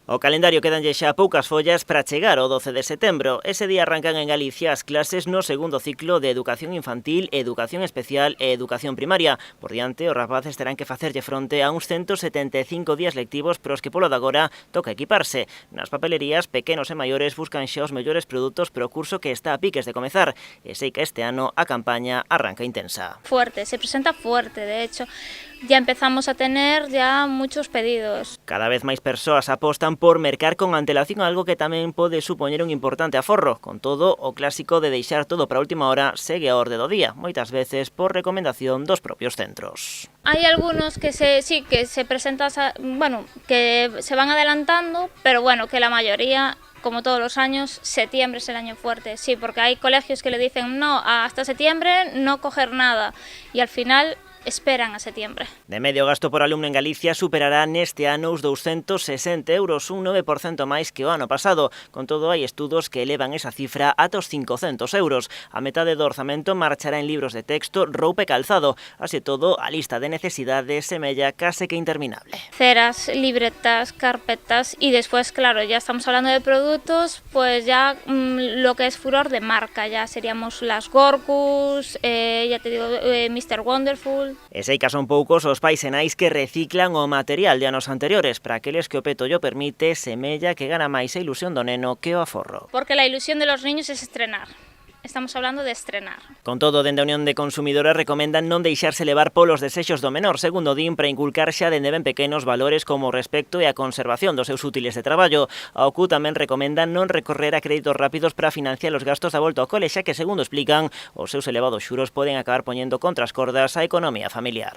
O calendario quedanlle xa poucas follas para chegar ao 12 de setembro. Ese día arrancan en Galicia as clases no segundo ciclo de Educación Infantil, Educación Especial e Educación Primaria. Por diante, os rapaces terán que facerlle fronte a uns 175 días lectivos pros que polo de agora toca equiparse. Nas papelerías, pequenos e maiores buscan xa os mellores produtos para o curso que está a piques de comezar. E sei que este ano a campaña arranca intensa. Fuerte, se presenta fuerte, de hecho. Ya empezamos a tener ya muchos pedidos. Cada vez máis persoas apostan por mercar con antelación algo que tamén pode supoñer un importante aforro. Con todo, o clásico de deixar todo para a última hora segue a orde do día, moitas veces por recomendación dos propios centros. Hay algunos que se presentan, que se van adelantando, pero bueno, que la mayoría, como todos los años, septiembre es el año fuerte. Sí, porque hay colegios que le dicen no, hasta septiembre no coger nada y al final esperan a septiembre. De medio, o gasto por alumno en Galicia superará neste ano os 260 euros, un 9% máis que o ano pasado. Con todo, hai estudos que elevan esa cifra ata os 500 euros. A metade do orzamento marchará en libros de texto, roupa e calzado. Así todo, a lista de necesidades semella case que interminable. Ceras, libretas, carpetas y después, claro, ya estamos hablando de productos, pues ya lo que es furor de marca, ya seríamos las Gorkus, ya te digo, Mr. Wonderful. E sei que son poucos os pais e nais que reciclan o material de anos anteriores. Para aqueles que o peto llo permite, semella que gana máis a ilusión do neno que o aforro. Porque la ilusión de los niños es estrenar. Estamos hablando de estrenar. Con todo, dende a Unión de Consumidores recomendan non deixarse levar polos desexos do menor, segundo din, para inculcar xa dende ben pequenos valores como o respecto e a conservación dos seus útiles de traballo. A OCU tamén recomenda non recorrer a créditos rápidos para financiar os gastos da volta ao cole, xa que, segundo explican, os seus elevados xuros poden acabar poñendo contra as cordas a economía familiar.